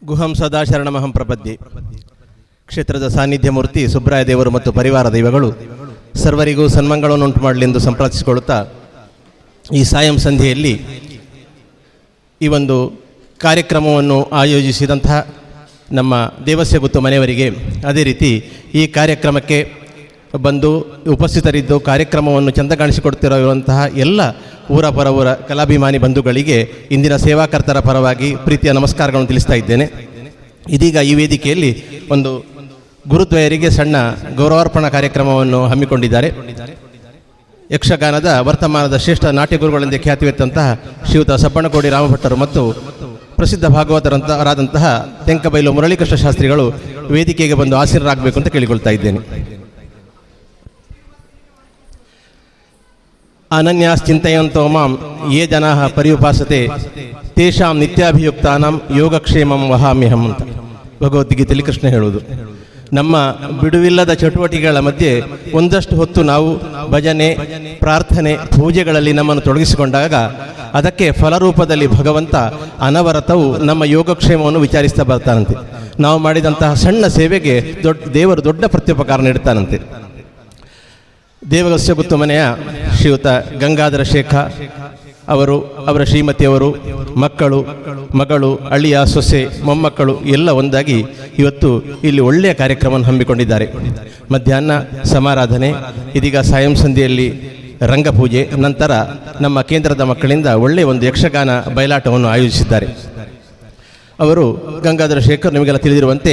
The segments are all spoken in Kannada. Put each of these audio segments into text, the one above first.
ಗುಹಂ ಸದಾ ಶರಣಮಹಂ ಪ್ರಪದ್ಯೆ. ಕ್ಷೇತ್ರದ ಸಾನ್ನಿಧ್ಯ ಮೂರ್ತಿ ಸುಬ್ರಾಯ ದೇವರು ಮತ್ತು ಪರಿವಾರ ದೈವಗಳು ಸರ್ವರಿಗೂ ಸನ್ಮಂಗಳವನ್ನು ಉಂಟು ಮಾಡಲೆಂದು ಸಂಪ್ರಾರ್ಥಿಸಿಕೊಳ್ಳುತ್ತಾ ಈ ಸಾಯಂ ಸಂಧ್ಯೆಯಲ್ಲಿ ಈ ಒಂದು ಕಾರ್ಯಕ್ರಮವನ್ನು ಆಯೋಜಿಸಿದಂತಹ ನಮ್ಮ ದೇವಸ್ಯ ಗುತ್ತು ಮನೆಯವರಿಗೆ, ಅದೇ ರೀತಿ ಈ ಕಾರ್ಯಕ್ರಮಕ್ಕೆ ಬಂದು ಉಪಸ್ಥಿತರಿದ್ದು ಕಾರ್ಯಕ್ರಮವನ್ನು ಚೆಂದ ಕಾಣಿಸಿಕೊಡ್ತಿರುವಂತಹ ಎಲ್ಲ ಊರ ಪರವೂರ ಕಲಾಭಿಮಾನಿ ಬಂಧುಗಳಿಗೆ ಇಂದಿನ ಸೇವಾಕರ್ತರ ಪರವಾಗಿ ಪ್ರೀತಿಯ ನಮಸ್ಕಾರಗಳನ್ನು ತಿಳಿಸ್ತಾ ಇದ್ದೇನೆ. ಇದೀಗ ಈ ವೇದಿಕೆಯಲ್ಲಿ ಒಂದು ಗುರುದ್ವಯರಿಗೆ ಸಣ್ಣ ಗೌರವಾರ್ಪಣಾ ಕಾರ್ಯಕ್ರಮವನ್ನು ಹಮ್ಮಿಕೊಂಡಿದ್ದಾರೆ. ಯಕ್ಷಗಾನದ ವರ್ತಮಾನದ ಶ್ರೇಷ್ಠ ನಾಟ್ಯಗುರುಗಳೆಂದೇ ಖ್ಯಾತಿವೆತ್ತಂತಹ ಶ್ರೀಯುತ ಸಬ್ಬಣ್ಣಕೋಡಿ ರಾಮಭಟ್ಟರು ಮತ್ತು ಪ್ರಸಿದ್ಧ ಭಾಗವತರಾದಂತಹ ತೆಂಕಬೈಲು ಮುರಳೀಕೃಷ್ಣ ಶಾಸ್ತ್ರಿಗಳು ವೇದಿಕೆಗೆ ಬಂದು ಆಸೀನರಾಗಬೇಕು ಅಂತ ಕೇಳಿಕೊಳ್ತಾ ಇದ್ದೇನೆ. ಅನನ್ಯಾಶ್ಚಿಂತಯಂತೋ ಮಾಂ ಯೇ ಜನಾಃ ಪರ್ಯುಪಾಸತೆ ತೇಷಾಂ ನಿತ್ಯಾಭಿಯುಕ್ತಾನಾಂ ಯೋಗಕ್ಷೇಮಂ ವಹಾಮ್ಯಹಂ ಅಂತ ಭಗವದ್ಗೀತೆಯಲ್ಲಿ ಕೃಷ್ಣ ಹೇಳುವುದು. ನಮ್ಮ ಬಿಡುವಿಲ್ಲದ ಚಟುವಟಿಕೆಗಳ ಮಧ್ಯೆ ಒಂದಷ್ಟು ಹೊತ್ತು ನಾವು ಭಜನೆ, ಪ್ರಾರ್ಥನೆ, ಪೂಜೆಗಳಲ್ಲಿ ನಮ್ಮನ್ನು ತೊಡಗಿಸಿಕೊಂಡಾಗ ಅದಕ್ಕೆ ಫಲರೂಪದಲ್ಲಿ ಭಗವಂತ ಅನವರತವು ನಮ್ಮ ಯೋಗಕ್ಷೇಮವನ್ನು ವಿಚಾರಿಸ್ತಾ ಬರ್ತಾನಂತೆ. ನಾವು ಮಾಡಿದಂತಹ ಸಣ್ಣ ಸೇವೆಗೆ ದೇವರು ದೊಡ್ಡ ಪ್ರತ್ಯುಪಕಾರ ನೀಡುತ್ತಾನಂತೆ. ದೇವಸ್ಯ ಗುತ್ತು ಮನೆಯ ಶ್ರೀಯುತ ಗಂಗಾಧರ ಶೇಖ ಅವರು, ಅವರ ಶ್ರೀಮತಿಯವರು, ಮಕ್ಕಳು, ಮಗಳು, ಅಳಿಯ, ಸೊಸೆ, ಮೊಮ್ಮಕ್ಕಳು ಎಲ್ಲ ಒಂದಾಗಿ ಇವತ್ತು ಇಲ್ಲಿ ಒಳ್ಳೆಯ ಕಾರ್ಯಕ್ರಮವನ್ನು ಹಮ್ಮಿಕೊಂಡಿದ್ದಾರೆ. ಮಧ್ಯಾಹ್ನ ಸಮಾರಾಧನೆ, ಇದೀಗ ಸಾಯಂ ಸಂಧ್ಯೆಯಲ್ಲಿ ರಂಗಪೂಜೆ, ನಂತರ ನಮ್ಮ ಕೇಂದ್ರದ ಮಕ್ಕಳಿಂದ ಒಳ್ಳೆಯ ಒಂದು ಯಕ್ಷಗಾನ ಬಯಲಾಟವನ್ನು ಆಯೋಜಿಸಿದ್ದಾರೆ. ಅವರು ಗಂಗಾಧರ ಶೇಖರ್ ನಿಮಗೆಲ್ಲ ತಿಳಿದಿರುವಂತೆ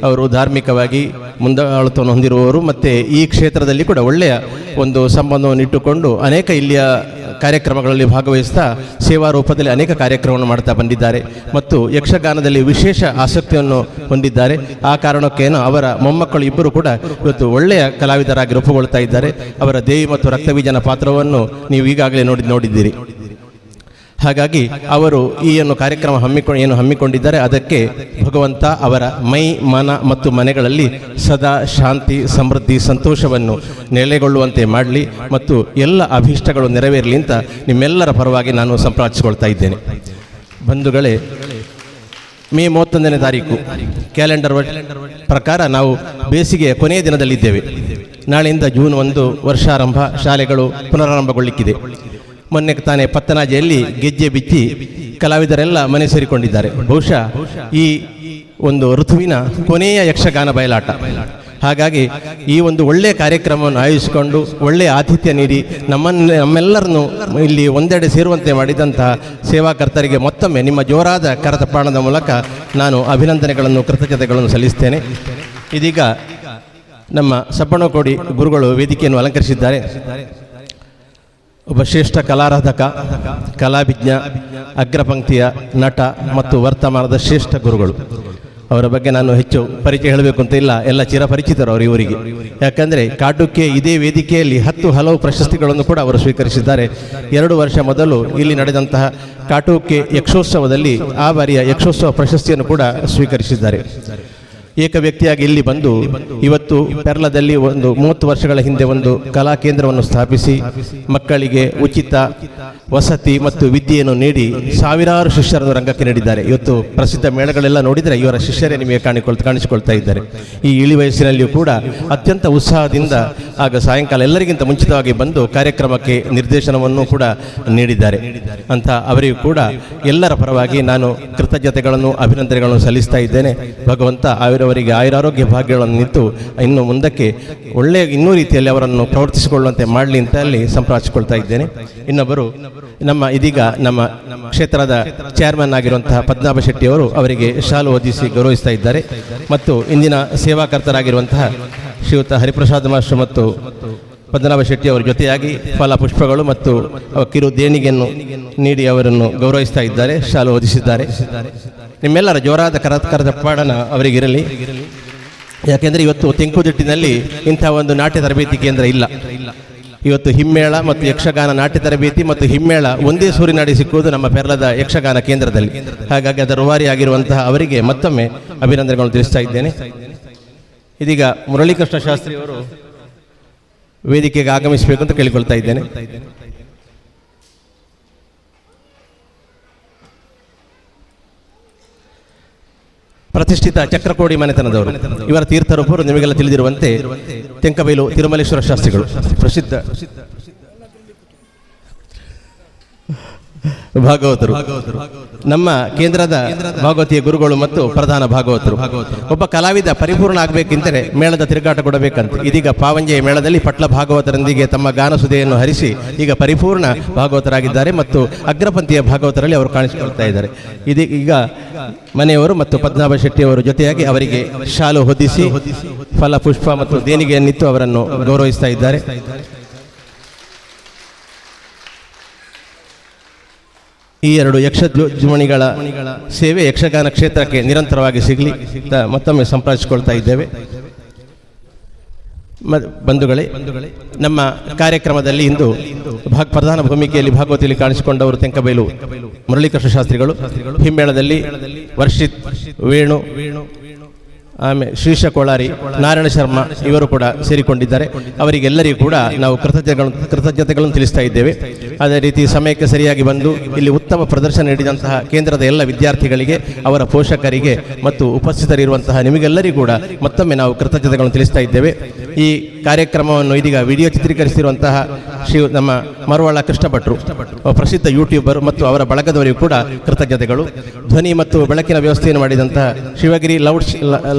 ಅವರು ಧಾರ್ಮಿಕವಾಗಿ ಮುಂದಾಳತ್ವವನ್ನು ಹೊಂದಿರುವವರು ಮತ್ತು ಈ ಕ್ಷೇತ್ರದಲ್ಲಿ ಕೂಡ ಒಳ್ಳೆಯ ಒಂದು ಸಂಬಂಧವನ್ನು ಇಟ್ಟುಕೊಂಡು ಅನೇಕ ಇಲ್ಲಿಯ ಕಾರ್ಯಕ್ರಮಗಳಲ್ಲಿ ಭಾಗವಹಿಸ್ತಾ ಸೇವಾ ರೂಪದಲ್ಲಿ ಅನೇಕ ಕಾರ್ಯಕ್ರಮವನ್ನು ಮಾಡ್ತಾ ಬಂದಿದ್ದಾರೆ ಮತ್ತು ಯಕ್ಷಗಾನದಲ್ಲಿ ವಿಶೇಷ ಆಸಕ್ತಿಯನ್ನು ಹೊಂದಿದ್ದಾರೆ. ಆ ಕಾರಣಕ್ಕೇನು ಅವರ ಮೊಮ್ಮಕ್ಕಳು ಇಬ್ಬರು ಕೂಡ ಇವತ್ತು ಒಳ್ಳೆಯ ಕಲಾವಿದರಾಗಿ ರೂಪುಗೊಳ್ತಾ ಇದ್ದಾರೆ. ಅವರ ದೇವಿ ಮತ್ತು ರಕ್ತಬೀಜನ ಪಾತ್ರವನ್ನು ನೀವು ಈಗಾಗಲೇ ನೋಡಿದ್ದೀರಿ. ಹಾಗಾಗಿ ಅವರು ಈ ಕಾರ್ಯಕ್ರಮ ಹಮ್ಮಿಕೊಂಡಿದ್ದಾರೆ. ಅದಕ್ಕೆ ಭಗವಂತ ಅವರ ಮೈ, ಮನ ಮತ್ತು ಮನೆಗಳಲ್ಲಿ ಸದಾ ಶಾಂತಿ, ಸಮೃದ್ಧಿ, ಸಂತೋಷವನ್ನು ನೆಲೆಗೊಳ್ಳುವಂತೆ ಮಾಡಲಿ ಮತ್ತು ಎಲ್ಲ ಅಭೀಷ್ಟಗಳು ನೆರವೇರಲಿ ಅಂತ ನಿಮ್ಮೆಲ್ಲರ ಪರವಾಗಿ ನಾನು ಸಂಪ್ರಾರ್ಥಿಸಿಕೊಳ್ತಾ ಇದ್ದೇನೆ. ಬಂಧುಗಳೇ, ಮೇ 31ನೇ ತಾರೀಕು ಕ್ಯಾಲೆಂಡರ್ ಪ್ರಕಾರ ನಾವು ಬೇಸಿಗೆಯ ಕೊನೆಯ ದಿನದಲ್ಲಿದ್ದೇವೆ. ನಾಳೆಯಿಂದ ಜೂನ್ 1 ವರ್ಷಾರಂಭ, ಶಾಲೆಗಳು ಪುನರಾರಂಭಗೊಳ್ಳಿಕ್ಕಿದೆ. ಮೊನ್ನೆ ತಾನೇ ಪತ್ತನಾಜೆಯಲ್ಲಿ ಗೆಜ್ಜೆ ಬಿಚ್ಚಿ ಕಲಾವಿದರೆಲ್ಲ ಮನೆ ಸೇರಿಕೊಂಡಿದ್ದಾರೆ. ಬಹುಶಃ ಈ ಒಂದು ಋತುವಿನ ಕೊನೆಯ ಯಕ್ಷಗಾನ ಬಯಲಾಟ. ಹಾಗಾಗಿ ಈ ಒಂದು ಒಳ್ಳೆಯ ಕಾರ್ಯಕ್ರಮವನ್ನು ಆಯೋಜಿಸಿಕೊಂಡು ಒಳ್ಳೆಯ ಆತಿಥ್ಯ ನೀಡಿ ನಮ್ಮೆಲ್ಲರನ್ನು ಇಲ್ಲಿ ಒಂದೆಡೆ ಸೇರುವಂತೆ ಮಾಡಿದಂತಹ ಸೇವಾಕರ್ತರಿಗೆ ಮತ್ತೊಮ್ಮೆ ನಿಮ್ಮ ಜೋರಾದ ಕರತಪಾಣದ ಮೂಲಕ ನಾನು ಅಭಿನಂದನೆಗಳನ್ನು, ಕೃತಜ್ಞತೆಗಳನ್ನು ಸಲ್ಲಿಸ್ತೇನೆ. ಇದೀಗ ನಮ್ಮ ಸಬ್ಬಣ್ಣಕೋಡಿ ಗುರುಗಳು ವೇದಿಕೆಯನ್ನು ಅಲಂಕರಿಸಿದ್ದಾರೆ. ಒಬ್ಬ ಶ್ರೇಷ್ಠ ಕಲಾರಾಧಕ, ಕಲಾವಿಜ್ಞ, ಅಗ್ರಪಂಕ್ತಿಯ ನಟ ಮತ್ತು ವರ್ತಮಾನದ ಶ್ರೇಷ್ಠ ಗುರುಗಳು. ಅವರ ಬಗ್ಗೆ ನಾನು ಹೆಚ್ಚು ಪರಿಚಯ ಹೇಳಬೇಕು ಅಂತ ಇಲ್ಲ, ಎಲ್ಲ ಚಿರಪರಿಚಿತರು ಅವರು ಇವರಿಗೆ. ಯಾಕಂದರೆ ಕಾಟುಕ್ಕೆ ಇದೇ ವೇದಿಕೆಯಲ್ಲಿ ಹಲವು ಪ್ರಶಸ್ತಿಗಳನ್ನು ಕೂಡ ಅವರು ಸ್ವೀಕರಿಸಿದ್ದಾರೆ. 2 ವರ್ಷ ಮೊದಲು ಇಲ್ಲಿ ನಡೆದಂತಹ ಕಾಟುಕ್ಕೆ ಯಕ್ಷೋತ್ಸವದಲ್ಲಿ ಆ ಬಾರಿಯ ಯಕ್ಷೋತ್ಸವ ಪ್ರಶಸ್ತಿಯನ್ನು ಕೂಡ ಸ್ವೀಕರಿಸಿದ್ದಾರೆ. ಏಕ ವ್ಯಕ್ತಿಯಾಗಿ ಇಲ್ಲಿ ಬಂದು ಇವತ್ತು ಪೆರ್ಲದಲ್ಲಿ ಒಂದು 30 ವರ್ಷಗಳ ಹಿಂದೆ ಒಂದು ಕಲಾ ಕೇಂದ್ರವನ್ನು ಸ್ಥಾಪಿಸಿ ಮಕ್ಕಳಿಗೆ ಉಚಿತ ವಸತಿ ಮತ್ತು ವಿದ್ಯೆಯನ್ನು ನೀಡಿ ಸಾವಿರಾರು ಶಿಷ್ಯರನ್ನು ರಂಗಕ್ಕೆ ನೀಡಿದ್ದಾರೆ. ಇವತ್ತು ಪ್ರಸಿದ್ಧ ಮೇಳಗಳೆಲ್ಲ ನೋಡಿದರೆ ಇವರ ಶಿಷ್ಯರೇ ನಿಮಗೆ ಕಾಣಿಸಿಕೊಳ್ತಾ ಇದ್ದಾರೆ. ಈ ಇಳಿ ವಯಸ್ಸಿನಲ್ಲಿಯೂ ಕೂಡ ಅತ್ಯಂತ ಉತ್ಸಾಹದಿಂದ ಆಗ ಸಾಯಂಕಾಲ ಎಲ್ಲರಿಗಿಂತ ಮುಂಚಿತವಾಗಿ ಬಂದು ಕಾರ್ಯಕ್ರಮಕ್ಕೆ ನಿರ್ದೇಶನವನ್ನು ಕೂಡ ನೀಡಿದ್ದಾರೆ. ಅಂತ ಅವರಿಗೂ ಕೂಡ ಎಲ್ಲರ ಪರವಾಗಿ ನಾನು ಕೃತಜ್ಞತೆಗಳನ್ನು, ಅಭಿನಂದನೆಗಳನ್ನು ಸಲ್ಲಿಸ್ತಾ ಇದ್ದೇನೆ. ಭಗವಂತ ಅವರಿಗೆ ಆಯುರಾರೋಗ್ಯ ಭಾಗ್ಯಗಳನ್ನು ನಿಂತು ಇನ್ನು ಮುಂದಕ್ಕೆ ಒಳ್ಳೆಯ ಇನ್ನೂ ರೀತಿಯಲ್ಲಿ ಅವರನ್ನು ಪ್ರವರ್ತಿಸಿಕೊಳ್ಳುವಂತೆ ಮಾಡಲಿ ಅಂತ ಅಲ್ಲಿ ಸಂಪ್ರಾರ್ಥಿಸಿಕೊಳ್ತಾ ಇದ್ದೇನೆ. ಇನ್ನೊಬ್ಬರು ಇದೀಗ ನಮ್ಮ ಕ್ಷೇತ್ರದ ಚೇರ್ಮನ್ ಆಗಿರುವಂತಹ ಪದ್ಮನಾಭ ಶೆಟ್ಟಿ ಅವರು ಅವರಿಗೆ ಶಾಲು ಹೊದಿಸಿ ಗೌರವಿಸ್ತಾ ಇದ್ದಾರೆ. ಮತ್ತು ಇಂದಿನ ಸೇವಾಕರ್ತರಾಗಿರುವಂತಹ ಶ್ರೀಯುತ ಹರಿಪ್ರಸಾದ್ ಮಾಸ್ಟರ್ ಮತ್ತು ಪದ್ಮನಾಭ ಶೆಟ್ಟಿ ಅವರ ಜೊತೆಯಾಗಿ ಫಲ ಪುಷ್ಪಗಳು ಮತ್ತು ಕಿರು ದೇಣಿಗೆಯನ್ನು ನೀಡಿ ಅವರನ್ನು ಗೌರವಿಸ್ತಾ ಇದ್ದಾರೆ, ಶಾಲು ಹೊದಿಸಿದ್ದಾರೆ. ನಿಮ್ಮೆಲ್ಲರ ಜೋರಾದ ಕರದ ಪಾಡನ ಅವರಿಗಿರಲಿ. ಯಾಕೆಂದರೆ ಇವತ್ತು ತೆಂಕುದಿಟ್ಟಿನಲ್ಲಿ ಇಂಥ ಒಂದು ನಾಟ್ಯ ತರಬೇತಿ ಕೇಂದ್ರ ಇಲ್ಲ. ಇವತ್ತು ಹಿಮ್ಮೇಳ ಮತ್ತು ಯಕ್ಷಗಾನ ನಾಟ್ಯ ತರಬೇತಿ ಮತ್ತು ಹಿಮ್ಮೇಳ ಒಂದೇ ಸೂರಿನಾಡಿ ಸಿಕ್ಕುವುದು ನಮ್ಮ ಪೆರ್ಲದ ಯಕ್ಷಗಾನ ಕೇಂದ್ರದಲ್ಲಿ. ಹಾಗಾಗಿ ಅದರ ರೂವಾರಿ ಆಗಿರುವಂತಹ ಅವರಿಗೆ ಮತ್ತೊಮ್ಮೆ ಅಭಿನಂದನೆಗಳನ್ನು ತಿಳಿಸ್ತಾ ಇದ್ದೇನೆ. ಇದೀಗ ಮುರಳೀಕೃಷ್ಣ ಶಾಸ್ತ್ರಿ ಅವರು ವೇದಿಕೆಗೆ ಆಗಮಿಸಬೇಕು ಅಂತ ಕೇಳಿಕೊಳ್ತಾ ಇದ್ದೇನೆ. ಪ್ರತಿಷ್ಠಿತ ಚಕ್ರಕೋಡಿ ಮನೆತನದವರು. ಇವರ ತೀರ್ಥರೂಪರು ನಿಮಗೆಲ್ಲ ತಿಳಿದಿರುವಂತೆ ತೆಂಕಬೈಲು ತಿರುಮಲೇಶ್ವರ ಶಾಸ್ತ್ರಿಗಳು, ಪ್ರಸಿದ್ಧ ಭಾಗವತರು, ನಮ್ಮ ಕೇಂದ್ರದ ಭಾಗವತಿಯ ಗುರುಗಳು ಮತ್ತು ಪ್ರಧಾನ ಭಾಗವತರು. ಒಬ್ಬ ಕಲಾವಿದ ಪರಿಪೂರ್ಣ ಆಗಬೇಕೆಂದರೆ ಮೇಳದ ತಿರುಗಾಟ ಕೊಡಬೇಕಂತ ಇದೀಗ ಪಾವಂಜೆಯ ಮೇಳದಲ್ಲಿ ಪಟ್ಲ ಭಾಗವತರೊಂದಿಗೆ ತಮ್ಮ ಗಾನಸುದೆಯನ್ನು ಹರಿಸಿ ಈಗ ಪರಿಪೂರ್ಣ ಭಾಗವತರಾಗಿದ್ದಾರೆ ಮತ್ತು ಅಗ್ರಪಂಥೀಯ ಭಾಗವತರಲ್ಲಿ ಅವರು ಕಾಣಿಸಿಕೊಳ್ತಾ ಇದ್ದಾರೆ. ಈಗ ಮನೆಯವರು ಮತ್ತು ಪದ್ಮನಾಭ ಶೆಟ್ಟಿಯವರು ಜೊತೆಯಾಗಿ ಅವರಿಗೆ ಶಾಲು ಹೊದಿಸಿ ಫಲ ಪುಷ್ಪ ಮತ್ತು ದೇಣಿಗೆಯನ್ನಿತ್ತು ಅವರನ್ನು ಗೌರವಿಸ್ತಾ ಇದ್ದಾರೆ. ಈ ಎರಡು ಯಕ್ಷಧ್ವನಿಗಳ ಸೇವೆ ಯಕ್ಷಗಾನ ಕ್ಷೇತ್ರಕ್ಕೆ ನಿರಂತರವಾಗಿ ಸಿಗಲಿ ಮತ್ತೊಮ್ಮೆ ಸಂಪ್ರದಿಸಿಕೊಳ್ತಾ ಇದ್ದೇವೆ. ಬಂಧುಗಳೇ, ನಮ್ಮ ಕಾರ್ಯಕ್ರಮದಲ್ಲಿ ಇಂದು ಪ್ರಧಾನ ಭೂಮಿಕೆಯಲ್ಲಿ ಭಾಗವತಿಯಲ್ಲಿ ಕಾಣಿಸಿಕೊಂಡವರು ತೆಂಕಬೈಲು ಮುರಳೀಕೃಷ್ಣ ಶಾಸ್ತ್ರಿಗಳು, ಹಿಮ್ಮೇಳದಲ್ಲಿ ವರ್ಷಿತ್, ವೇಣು, ಆಮೇಲೆ ಶ್ರೀಶ ಕೋಳಾರಿ, ನಾರಾಯಣ ಶರ್ಮಾ ಇವರು ಕೂಡ ಸೇರಿಕೊಂಡಿದ್ದಾರೆ. ಅವರಿಗೆಲ್ಲರಿಗೂ ಕೂಡ ನಾವು ಕೃತಜ್ಞತೆಗಳನ್ನು ತಿಳಿಸ್ತಾ ಇದ್ದೇವೆ. ಅದೇ ರೀತಿ ಸಮಯಕ್ಕೆ ಸರಿಯಾಗಿ ಬಂದು ಇಲ್ಲಿ ಉತ್ತಮ ಪ್ರದರ್ಶನ ನೀಡಿದಂತಹ ಕೇಂದ್ರದ ಎಲ್ಲ ವಿದ್ಯಾರ್ಥಿಗಳಿಗೆ, ಅವರ ಪೋಷಕರಿಗೆ ಮತ್ತು ಉಪಸ್ಥಿತರಿರುವಂತಹ ನಿಮಗೆಲ್ಲರಿಗೂ ಕೂಡ ಮತ್ತೊಮ್ಮೆ ನಾವು ಕೃತಜ್ಞತೆಗಳನ್ನು ತಿಳಿಸ್ತಾ ಇದ್ದೇವೆ. ಈ ಕಾರ್ಯಕ್ರಮವನ್ನು ಇದೀಗ ವಿಡಿಯೋ ಚಿತ್ರೀಕರಿಸಿರುವಂತಹ ನಮ್ಮ ಮರವಾಳ ಕೃಷ್ಣ ಭಟ್ರು, ಪ್ರಸಿದ್ಧ ಯೂಟ್ಯೂಬರ್ ಮತ್ತು ಅವರ ಬಳಗದವರಿಗೂ ಕೂಡ ಕೃತಜ್ಞತೆಗಳು. ಧ್ವನಿ ಮತ್ತು ಬೆಳಕಿನ ವ್ಯವಸ್ಥೆಯನ್ನು ಮಾಡಿದಂತಹ ಶಿವಗಿರಿ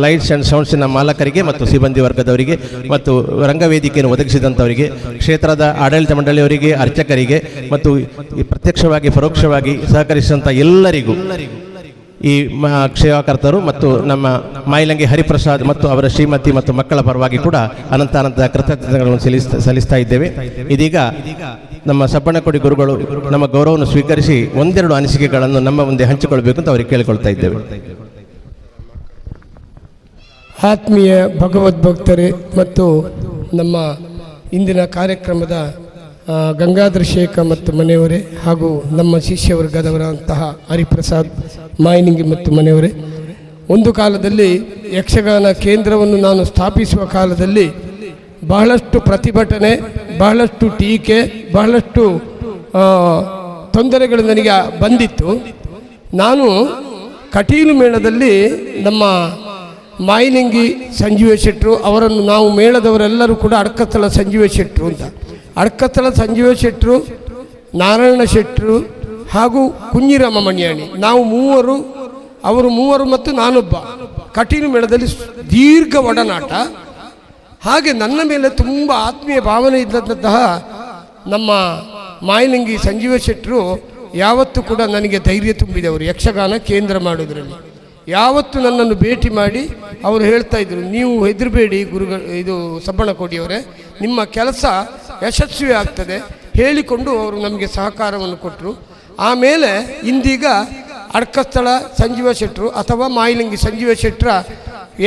ಲೈಟ್ಸ್ ಆ್ಯಂಡ್ ಸೌಂಡ್ಸಿನ ಮಾಲಕರಿಗೆ ಮತ್ತು ಸಿಬ್ಬಂದಿ ವರ್ಗದವರಿಗೆ ಮತ್ತು ರಂಗವೇದಿಕೆಯನ್ನು ಒದಗಿಸಿದಂಥವರಿಗೆ, ಕ್ಷೇತ್ರದ ಆಡಳಿತ ಮಂಡಳಿಯವರಿಗೆ, ಅರ್ಚಕರಿಗೆ ಮತ್ತು ಪ್ರತ್ಯಕ್ಷವಾಗಿ ಪರೋಕ್ಷವಾಗಿ ಸಹಕರಿಸಿದಂಥ ಎಲ್ಲರಿಗೂ ಈ ಕ್ಷೇಮಕರ್ತರು ಮತ್ತು ನಮ್ಮ ಮಾಯಿಲಂಗಿ ಹರಿಪ್ರಸಾದ್ ಮತ್ತು ಅವರ ಶ್ರೀಮತಿ ಮತ್ತು ಮಕ್ಕಳ ಪರವಾಗಿ ಕೂಡ ಅನಂತ ಕೃತಜ್ಞತೆಗಳನ್ನು ಸಲ್ಲಿಸ್ತಾ ಇದ್ದೇವೆ. ಇದೀಗ ನಮ್ಮ ಸಬ್ಬಣ್ಣಕೋಡಿ ಗುರುಗಳು ನಮ್ಮ ಗೌರವವನ್ನು ಸ್ವೀಕರಿಸಿ ಒಂದೆರಡು ಅನಿಸಿಕೆಗಳನ್ನು ನಮ್ಮ ಮುಂದೆ ಹಂಚಿಕೊಳ್ಬೇಕು ಅಂತ ಅವರಿಗೆ ಕೇಳಿಕೊಳ್ತಾ ಇದ್ದೇವೆ. ಆತ್ಮೀಯ ಭಗವದ್ಭಕ್ತರೇ ಮತ್ತು ನಮ್ಮ ಇಂದಿನ ಕಾರ್ಯಕ್ರಮದ ಗಂಗಾಧರ ಶೇಖ ಮತ್ತು ಮನೆಯವರೇ ಹಾಗೂ ನಮ್ಮ ಶಿಷ್ಯ ವರ್ಗದವರಂತಹ ಹರಿಪ್ರಸಾದ್ ಮಾಯಿನಿಂಗಿ ಮತ್ತು ಮನೆಯವರೇ, ಒಂದು ಕಾಲದಲ್ಲಿ ಯಕ್ಷಗಾನ ಕೇಂದ್ರವನ್ನು ನಾನು ಸ್ಥಾಪಿಸುವ ಕಾಲದಲ್ಲಿ ಬಹಳಷ್ಟು ಪ್ರತಿಭಟನೆ, ಬಹಳಷ್ಟು ಟೀಕೆ, ಬಹಳಷ್ಟು ತೊಂದರೆಗಳು ನನಗೆ ಬಂದಿತ್ತು. ನಾನು ಕಟೀಲು ಮೇಳದಲ್ಲಿ ನಮ್ಮ ಮಾಯಿಲಿಂಗಿ ಸಂಜೀವ ಶೆಟ್ಟರು ಅವರನ್ನು, ನಾವು ಮೇಳದವರೆಲ್ಲರೂ ಕೂಡ ಅಡ್ಕತ್ತಳ ಸಂಜೀವ ಶೆಟ್ಟರು ಅಂತ, ಅಡ್ಕತ್ತಳ ಸಂಜೀವ ಶೆಟ್ಟರು, ನಾರಾಯಣ ಶೆಟ್ಟರು ಹಾಗೂ ಕುಂಜಿರಾಮ ಮಣ್ಯಾಣಿ, ನಾವು ಮೂವರು, ಅವರು ಮೂವರು ಮತ್ತು ನಾನೊಬ್ಬ ಕಟೀಲು ಮೇಳದಲ್ಲಿ ದೀರ್ಘ ಒಡನಾಟ. ಹಾಗೆ ನನ್ನ ಮೇಲೆ ತುಂಬ ಆತ್ಮೀಯ ಭಾವನೆ ಇದ್ದಂತಹ ನಮ್ಮ ಮಾಯಿಲಿಂಗಿ ಸಂಜೀವ ಶೆಟ್ಟರು ಯಾವತ್ತೂ ಕೂಡ ನನಗೆ ಧೈರ್ಯ ತುಂಬಿದವರು. ಯಕ್ಷಗಾನ ಕೇಂದ್ರ ಮಾಡೋದರಲ್ಲಿ ಯಾವತ್ತು ನನ್ನನ್ನು ಭೇಟಿ ಮಾಡಿ ಅವರು ಹೇಳ್ತಾ ಇದ್ರು, ನೀವು ಹೆದರಬೇಡಿ ಇದು ಸಬ್ಬಣ್ಣಕೋಡಿಯವರೇ, ನಿಮ್ಮ ಕೆಲಸ ಯಶಸ್ವಿ ಆಗ್ತದೆ ಹೇಳಿಕೊಂಡು ಅವರು ನಮಗೆ ಸಹಕಾರವನ್ನು ಕೊಟ್ಟರು. ಆಮೇಲೆ ಇಂದೀಗ ಅಡ್ಕಸ್ಥಳ ಸಂಜೀವ ಶೆಟ್ಟರು ಅಥವಾ ಮಾಯಿಲಿಂಗಿ ಸಂಜೀವ ಶೆಟ್ಟರ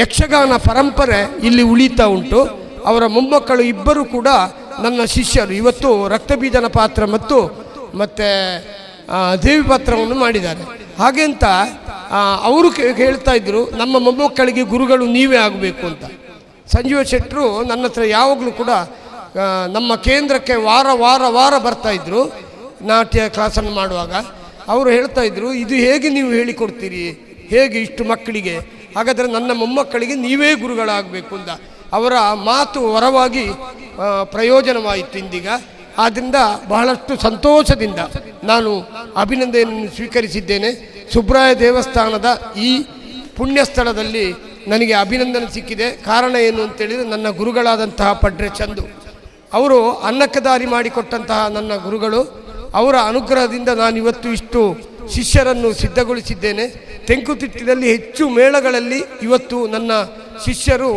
ಯಕ್ಷಗಾನ ಪರಂಪರೆ ಇಲ್ಲಿ ಉಳಿತಾ ಉಂಟು. ಅವರ ಮೊಮ್ಮಕ್ಕಳು ಇಬ್ಬರು ಕೂಡ ನನ್ನ ಶಿಷ್ಯರು. ಇವತ್ತು ರಕ್ತಬೀಜನ ಪಾತ್ರ ಮತ್ತು ದೇವಿ ಪಾತ್ರವನ್ನು ಮಾಡಿದ್ದಾರೆ. ಹಾಗೆಂತ ಅವರು ಹೇಳ್ತಾ ಇದ್ದರು, ನಮ್ಮ ಮೊಮ್ಮಕ್ಕಳಿಗೆ ಗುರುಗಳು ನೀವೇ ಆಗಬೇಕು ಅಂತ. ಸಂಜೀವ ಶೆಟ್ಟರು ನನ್ನ ಹತ್ರ ಯಾವಾಗಲೂ ಕೂಡ ನಮ್ಮ ಕೇಂದ್ರಕ್ಕೆ ವಾರ ಬರ್ತಾಯಿದ್ರು ನಾಟ್ಯ ಕ್ಲಾಸನ್ನು ಮಾಡುವಾಗ. ಅವರು ಹೇಳ್ತಾ ಇದ್ರು, ಇದು ಹೇಗೆ ನೀವು ಹೇಳಿಕೊಡ್ತೀರಿ, ಹೇಗೆ ಇಷ್ಟು ಮಕ್ಕಳಿಗೆ, ಹಾಗಾದರೆ ನನ್ನ ಮೊಮ್ಮಕ್ಕಳಿಗೆ ನೀವೇ ಗುರುಗಳಾಗಬೇಕು ಅಂತ. ಅವರ ಮಾತು ವರವಾಗಿ ಪ್ರಯೋಜನವಾಯಿತು ಇಂದೀಗ. ಆದ್ದರಿಂದ ಬಹಳಷ್ಟು ಸಂತೋಷದಿಂದ ನಾನು ಅಭಿನಂದನೆಯನ್ನು ಸ್ವೀಕರಿಸಿದ್ದೇನೆ. ಸುಬ್ರಾಯ ದೇವಸ್ಥಾನದ ಈ ಪುಣ್ಯ ಸ್ಥಳದಲ್ಲಿ ನನಗೆ ಅಭಿನಂದನೆ ಸಿಕ್ಕಿದೆ. ಕಾರಣ ಏನು ಅಂತೇಳಿದರೆ, ನನ್ನ ಗುರುಗಳಾದಂತಹ ಪಡ್ರೆ ಚಂದು ಅವರು ಅನ್ನಕ್ಕದಾರಿ ಮಾಡಿಕೊಟ್ಟಂತಹ ನನ್ನ ಗುರುಗಳು, ಅವರ ಅನುಗ್ರಹದಿಂದ ನಾನು ಇವತ್ತು ಇಷ್ಟು ಶಿಷ್ಯರನ್ನು ಸಿದ್ಧಗೊಳಿಸಿದ್ದೇನೆ. ತೆಂಕುತಿಟ್ಟಿನಲ್ಲಿ ಹೆಚ್ಚು ಮೇಳಗಳಲ್ಲಿ ಇವತ್ತು ನನ್ನ ಶಿಷ್ಯರು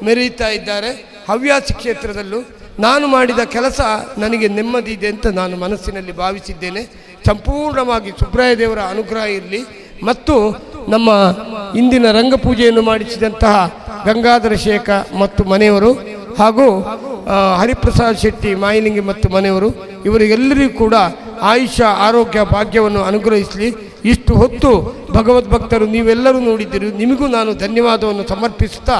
ಮೆರೆಯುತ್ತಾ ಇದ್ದಾರೆ. ಹವ್ಯಾಸಿ ಕ್ಷೇತ್ರದಲ್ಲೂ ನಾನು ಮಾಡಿದ ಕೆಲಸ ನನಗೆ ನೆಮ್ಮದಿ ಇದೆ ಅಂತ ನಾನು ಮನಸ್ಸಿನಲ್ಲಿ ಭಾವಿಸಿದ್ದೇನೆ. ಸಂಪೂರ್ಣವಾಗಿ ಸುಬ್ರಾಯ ದೇವರ ಅನುಗ್ರಹ ಇರಲಿ. ಮತ್ತು ನಮ್ಮ ಇಂದಿನ ರಂಗಪೂಜೆಯನ್ನು ಮಾಡಿಸಿದಂತಹ ಗಂಗಾಧರ ಶೇಖ ಮತ್ತು ಮನೆಯವರು ಹಾಗೂ ಹರಿಪ್ರಸಾದ್ ಶೆಟ್ಟಿ ಮಾಯಿಲಿಂಗಿ ಮತ್ತು ಮನೆಯವರು, ಇವರಿಗೆಲ್ಲರಿಗೂ ಕೂಡ ಆಯುಷ್ಯ ಆರೋಗ್ಯ ಭಾಗ್ಯವನ್ನು ಅನುಗ್ರಹಿಸಲಿ. ಇಷ್ಟು ಹೊತ್ತು ಭಗವದ್ಭಕ್ತರು ನೀವೆಲ್ಲರೂ ನೋಡಿದ್ದೀರಿ, ನಿಮಗೂ ನಾನು ಧನ್ಯವಾದವನ್ನು ಸಮರ್ಪಿಸುತ್ತಾ,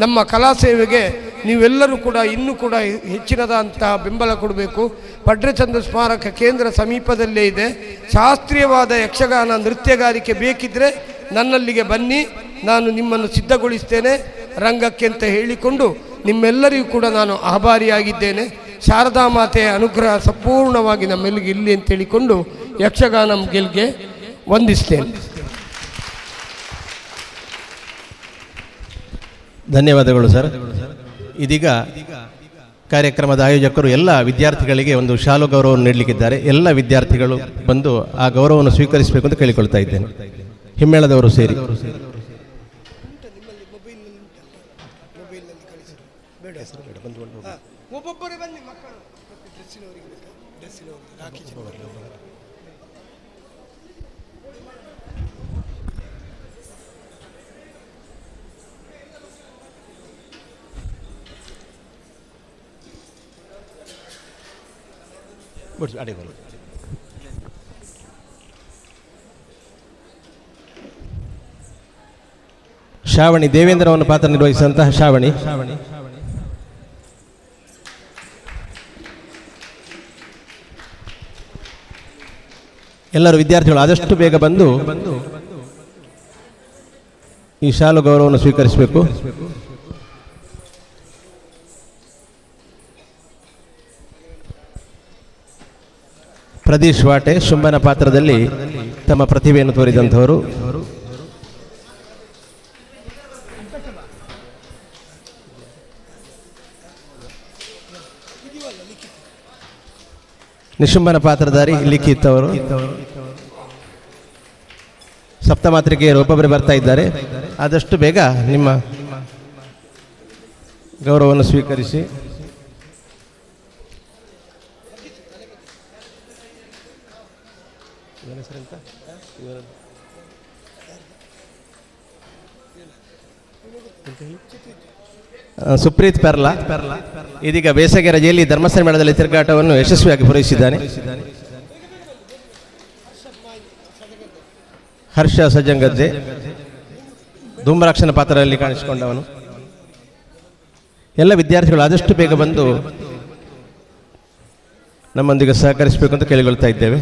ನಮ್ಮ ಕಲಾ ಸೇವೆಗೆ ನೀವೆಲ್ಲರೂ ಕೂಡ ಇನ್ನೂ ಕೂಡ ಹೆಚ್ಚಿನದಂತಹ ಬೆಂಬಲ ಕೊಡಬೇಕು. ಪಡ್ರೆಚಂದ ಸ್ಮಾರಕ ಕೇಂದ್ರ ಸಮೀಪದಲ್ಲೇ ಇದೆ. ಶಾಸ್ತ್ರೀಯವಾದ ಯಕ್ಷಗಾನ ನೃತ್ಯಗಾರಿಕೆ ಬೇಕಿದ್ದರೆ ನನ್ನಲ್ಲಿಗೆ ಬನ್ನಿ, ನಾನು ನಿಮ್ಮನ್ನು ಸಿದ್ಧಗೊಳಿಸ್ತೇನೆ ರಂಗಕ್ಕೆ ಅಂತ ಹೇಳಿಕೊಂಡು ನಿಮ್ಮೆಲ್ಲರಿಗೂ ಕೂಡ ನಾನು ಆಭಾರಿಯಾಗಿದ್ದೇನೆ. ಶಾರದಾ ಮಾತೆಯ ಅನುಗ್ರಹ ಸಂಪೂರ್ಣವಾಗಿ ನಮ್ಮೆಲ್ಲಿಗೆ ಇಲ್ಲಿ ಅಂತ ಹೇಳಿಕೊಂಡು ಯಕ್ಷಗಾನ ಗೆಲ್ಗೆ ವಂದಿಸ್ತೇನೆ. ಧನ್ಯವಾದಗಳು ಸರ್. ಇದೀಗ ಕಾರ್ಯಕ್ರಮದ ಆಯೋಜಕರು ಎಲ್ಲ ವಿದ್ಯಾರ್ಥಿಗಳಿಗೆ ಒಂದು ಶಾಲು ಗೌರವವನ್ನು ನೀಡಲಿಕ್ಕಿದ್ದಾರೆ. ಎಲ್ಲ ವಿದ್ಯಾರ್ಥಿಗಳು ಬಂದು ಆ ಗೌರವವನ್ನು ಸ್ವೀಕರಿಸಬೇಕು ಅಂತ ಕೇಳಿಕೊಳ್ತಾ ಇದ್ದೇನೆ. ಹಿಮ್ಮೇಳದವರು ಸೇರಿ. ಶ್ರಾವಣಿ ದೇವೇಂದ್ರವನ್ನು ಪಾತ್ರ ನಿರ್ವಹಿಸಿದಂತಹ ಶ್ರಾವಣಿ. ಎಲ್ಲರೂ ವಿದ್ಯಾರ್ಥಿಗಳು ಆದಷ್ಟು ಬೇಗ ಬಂದು ಈ ಶಾಲು ಗೌರವವನ್ನು ಸ್ವೀಕರಿಸಬೇಕು. ಪ್ರದೀಶ್ ವಾಟೆ ಶುಂಭನ ಪಾತ್ರದಲ್ಲಿ ತಮ್ಮ ಪ್ರತಿಭೆಯನ್ನು ತೋರಿದಂಥವರು. ನಿಶುಂಭನ ಪಾತ್ರಧಾರಿ ಲಿಖಿತ್ ಅವರು. ಸಪ್ತಮಾತ್ರಿಕೆಯರು ಒಬ್ಬೊಬ್ಬರೇ ಬರ್ತಾ ಇದ್ದಾರೆ. ಆದಷ್ಟು ಬೇಗ ನಿಮ್ಮ ಗೌರವವನ್ನು ಸ್ವೀಕರಿಸಿ. ಸುಪ್ರೀತ್ ಪೆರ್ಲಾ ಇದೀಗ ಬೇಸಗೆ ರಜೆಯಲ್ಲಿ ಧರ್ಮಸ್ಥಳ ಮೇಳದಲ್ಲಿ ತಿರುಗಾಟವನ್ನು ಯಶಸ್ವಿಯಾಗಿ ಪೂರೈಸಿದ್ದಾನೆ. ಹರ್ಷ ಸಜ್ಜಂಗದ್ದೆ ಧೂಮ್ರಾಕ್ಷನ ಪಾತ್ರದಲ್ಲಿ ಕಾಣಿಸಿಕೊಂಡವನು. ಎಲ್ಲ ವಿದ್ಯಾರ್ಥಿಗಳು ಆದಷ್ಟು ಬೇಗ ಬಂದು ನಮ್ಮೊಂದಿಗೆ ಸಹಕರಿಸಬೇಕು ಅಂತ ಕೇಳಿಕೊಳ್ತಾ ಇದ್ದೇವೆ.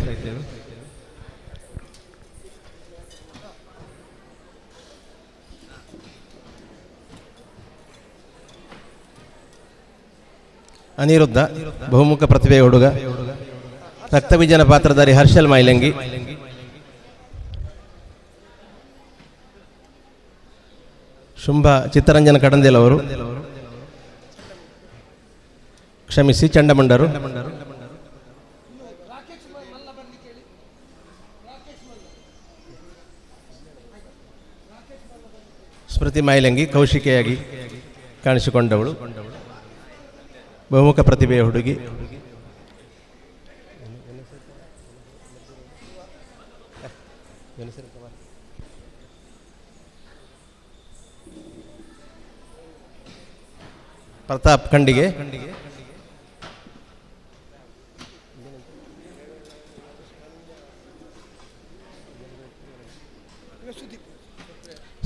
ಅನಿರುದ್ಧ ಬಹುಮುಖ ಪ್ರತಿಭೆಯ ಹುಡುಗ. ರಕ್ತಬೀಜನ ಪಾತ್ರಧಾರಿ ಹರ್ಷಲ್ ಮೈಲಂಗಿ. ಶುಂಭ ಚಿತ್ತರಂಜನ ಕಡಂದೇಲ್ ಅವರು. ಕ್ಷಮಿಸಿ, ಚಂಡಮುಂಡರು. ಸ್ಮೃತಿ ಮೈಲಂಗಿ ಕೌಶಿಕೆಯಾಗಿ ಕಾಣಿಸಿಕೊಂಡವಳು. ಬಹುಮುಖ ಪ್ರತಿಭೆಯ ಹುಡುಗಿ. ಪ್ರತಾಪ್ ಖಂಡಿಗೆ.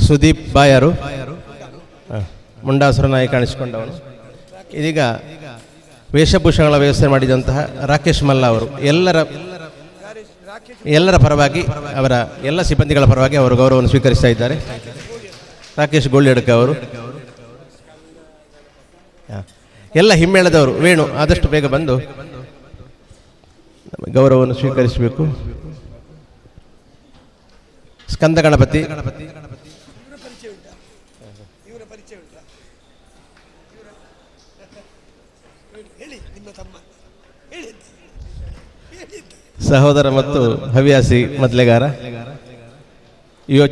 ಸುದೀಪ್ ಬಾಯರು ಮುಂಡಾಸುರನಾಗಿ ಕಾಣಿಸಿಕೊಂಡವನು. ಇದೀಗ ವೇಷಭೂಷಣಗಳ ವ್ಯವಸ್ಥೆ ಮಾಡಿದಂತಹ ರಾಕೇಶ್ ಮಲ್ಲ ಅವರು ಎಲ್ಲರ ಪರವಾಗಿ, ಅವರ ಎಲ್ಲ ಸಿಬ್ಬಂದಿಗಳ ಪರವಾಗಿ ಅವರು ಗೌರವವನ್ನು ಸ್ವೀಕರಿಸ್ತಾ ಇದ್ದಾರೆ. ರಾಕೇಶ್ ಗೋಳ್ಯಡ್ಕ ಅವರು. ಎಲ್ಲ ಹಿಮ್ಮೇಳದವರು ವೇಣು ಆದಷ್ಟು ಬೇಗ ಬಂದು ಗೌರವವನ್ನು ಸ್ವೀಕರಿಸಬೇಕು. ಸ್ಕಂದ ಗಣಪತಿ. ಸಹೋದರ ಮತ್ತು ಹವ್ಯಾಸಿ ಮೊದಲೆಗಾರ.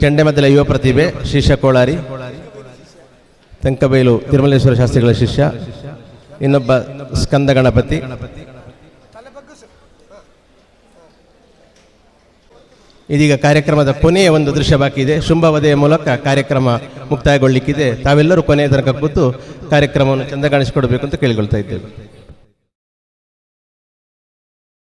ಚಂಡೆಮದ್ದಲ ಯುವ ಪ್ರತಿಭೆ ಶಿಷ್ಯ ಕೋಳಾರಿ. ತಂಕಬೈಲು ತಿರುಮಲೇಶ್ವರ ಶಾಸ್ತ್ರಿಗಳ ಶಿಷ್ಯ. ಇನ್ನೊಬ್ಬ ಸ್ಕಂದ ಗಣಪತಿ. ಇದೀಗ ಕಾರ್ಯಕ್ರಮದ ಕೊನೆಯ ಒಂದು ದೃಶ್ಯ ಬಾಕಿ ಇದೆ. ಶುಂಭವಧೆಯ ಮೂಲಕ ಕಾರ್ಯಕ್ರಮ ಮುಕ್ತಾಯಗೊಳ್ಳಿಕ್ಕಿದೆ. ತಾವೆಲ್ಲರೂ ಕೊನೆಯ ತನಕ ಕೂತು ಕಾರ್ಯಕ್ರಮವನ್ನು ಚಂದ ಕಾಣಿಸಿಕೊಡಬೇಕು ಅಂತ ಕೇಳಿಕೊಳ್ತಾ ಇದ್ದೇವೆ.